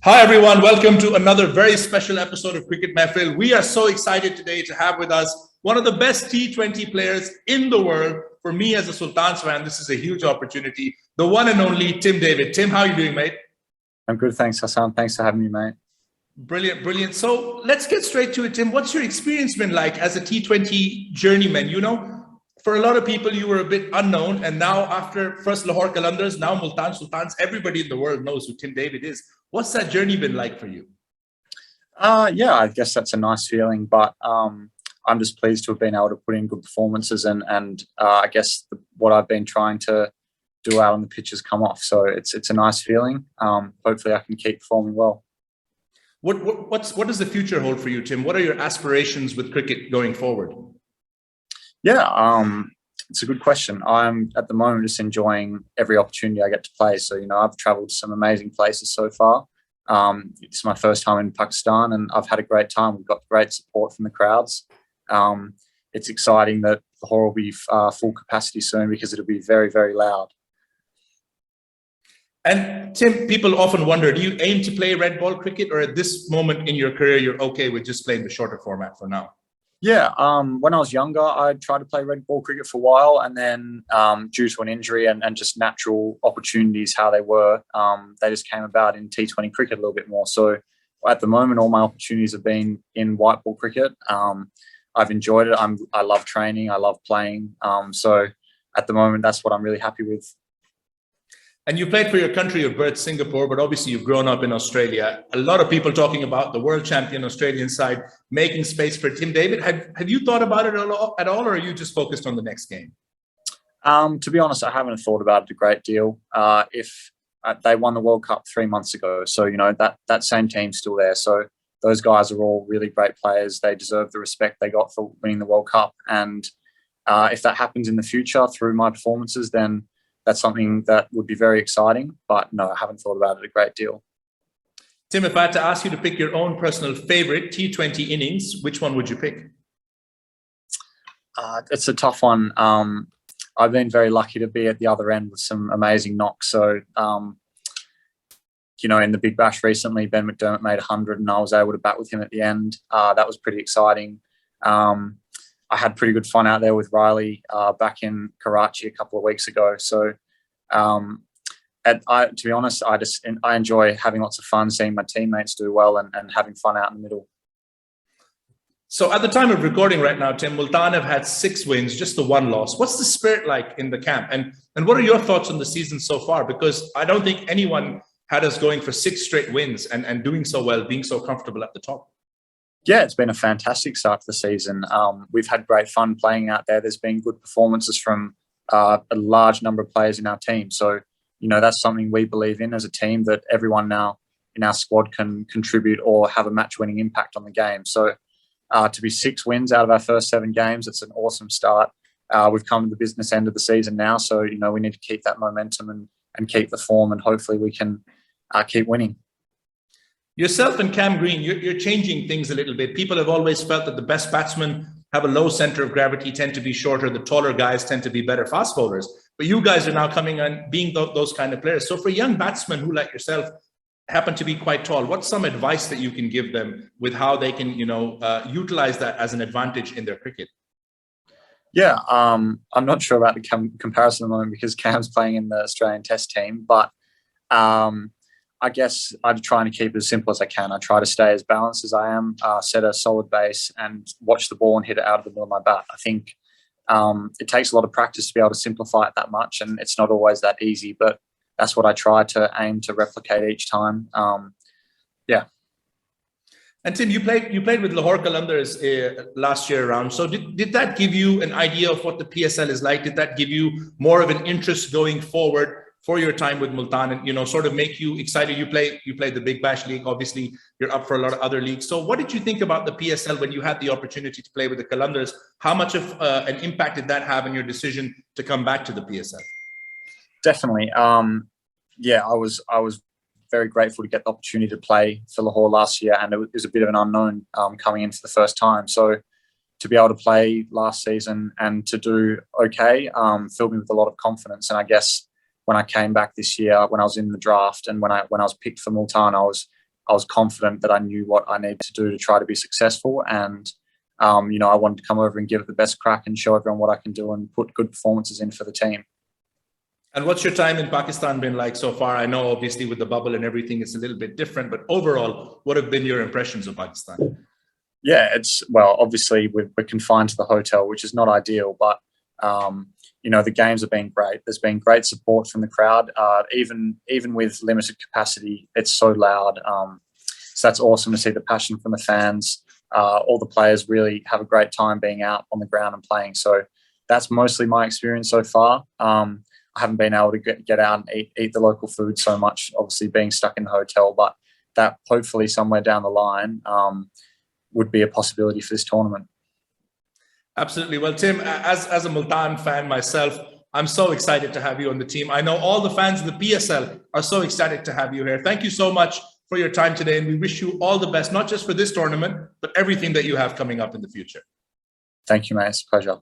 Hi, everyone. Welcome to another very special episode of Cricket Mehfil. We are so excited today to have with us one of the best T20 players in the world. For me as a Sultans fan, this is a huge opportunity. The one and only Tim David. Tim, how are you doing, mate? I'm good, thanks, Hassan. Thanks for having me, mate. Brilliant, brilliant. So let's get straight to it, Tim. What's your experience been like as a T20 journeyman? For a lot of people, you were a bit unknown. And now after first Lahore Qalandars, now Multan Sultans, everybody in the world knows who Tim David is. What's that journey been like for you? Yeah, I guess that's a nice feeling, but I'm just pleased to have been able to put in good performances and I guess what I've been trying to do out on the pitch has come off. So it's a nice feeling. Hopefully I can keep performing well. What does the future hold for you, Tim? What are your aspirations with cricket going forward? Yeah, it's a good question. I'm at the moment just enjoying every opportunity I get to play. So, I've traveled to some amazing places so far. It's my first time in Pakistan and I've had a great time. We've got great support from the crowds. It's exciting that Lahore will be full capacity soon because it'll be very, very loud. And Tim, people often wonder, do you aim to play red ball cricket, or at this moment in your career, you're okay with just playing the shorter format for now? Yeah, when I was younger, I tried to play red ball cricket for a while, and then due to an injury and just natural opportunities, how they were, they just came about in T20 cricket a little bit more. So at the moment, all my opportunities have been in white ball cricket. I've enjoyed it. I love training. I love playing. So at the moment, that's what I'm really happy with. And you played for your country of birth, Singapore, but obviously you've grown up in Australia. A lot of people talking about the world champion Australian side making space for Tim David. Have you thought about it at all, or are you just focused on the next game? To be honest, I haven't thought about it a great deal. If they won the World Cup 3 months ago, so that same team's still there. So those guys are all really great players. They deserve the respect they got for winning the World Cup. And if that happens in the future through my performances, then that's something that would be very exciting, but no, I haven't thought about it a great deal. Tim, if I had to ask you to pick your own personal favorite T20 innings, which one would you pick? It's a tough one. I've been very lucky to be at the other end with some amazing knocks. So, in the Big Bash recently, Ben McDermott made 100 and I was able to bat with him at the end. That was pretty exciting. I had pretty good fun out there with Riley back in Karachi a couple of weeks ago. So, to be honest, I enjoy having lots of fun, seeing my teammates do well and having fun out in the middle. So at the time of recording right now, Tim, Multan have had 6 wins, just the 1 loss. What's the spirit like in the camp? And what are your thoughts on the season so far? Because I don't think anyone had us going for 6 straight wins and doing so well, being so comfortable at the top. Yeah, it's been a fantastic start to the season. We've had great fun playing out there. There's been good performances from a large number of players in our team. So, that's something we believe in as a team, that everyone now in our squad can contribute or have a match-winning impact on the game. So to be 6 wins out of our first 7 games, it's an awesome start. We've come to the business end of the season now. So, we need to keep that momentum and keep the form, and hopefully we can keep winning. Yourself and Cam Green, you're changing things a little bit. People have always felt that the best batsmen have a low center of gravity, tend to be shorter. The taller guys tend to be better fast bowlers. But you guys are now coming on being those kind of players. So for young batsmen who, like yourself, happen to be quite tall, what's some advice that you can give them with how they can, utilize that as an advantage in their cricket? Yeah, I'm not sure about the comparison at the moment because Cam's playing in the Australian Test team, but I guess I'm trying to keep it as simple as I can. I try to stay as balanced as I am, set a solid base and watch the ball and hit it out of the middle of my bat. I think it takes a lot of practice to be able to simplify it that much, and it's not always that easy, but that's what I try to aim to replicate each time. Yeah. And Tim, you played with Lahore Qalandars last year around. So did that give you an idea of what the PSL is like? Did that give you more of an interest going forward for your time with Multan and, sort of make you excited? You played the Big Bash League. Obviously, you're up for a lot of other leagues. So what did you think about the PSL when you had the opportunity to play with the Qalandars? How much of an impact did that have in your decision to come back to the PSL? Definitely. Yeah, I was very grateful to get the opportunity to play for Lahore last year, and it was a bit of an unknown coming in for the first time. So to be able to play last season and to do okay filled me with a lot of confidence. And I guess when I came back this year, when I was in the draft and when I was picked for Multan, I was I was confident that I knew what I needed to do to try to be successful. And, I wanted to come over and give it the best crack and show everyone what I can do and put good performances in for the team. And what's your time in Pakistan been like so far? I know obviously with the bubble and everything, it's a little bit different, but overall, what have been your impressions of Pakistan? Yeah, obviously we're confined to the hotel, which is not ideal, but, the games have been great. There's been great support from the crowd. Even with limited capacity, it's so loud. So that's awesome to see the passion from the fans. All the players really have a great time being out on the ground and playing. So that's mostly my experience so far. I haven't been able to get out and eat the local food so much, obviously being stuck in the hotel, but that hopefully somewhere down the line would be a possibility for this tournament. Absolutely. Well, Tim, as a Multan fan myself, I'm so excited to have you on the team. I know all the fans of the PSL are so excited to have you here. Thank you so much for your time today, and we wish you all the best, not just for this tournament, but everything that you have coming up in the future. Thank you, mate. It's a pleasure.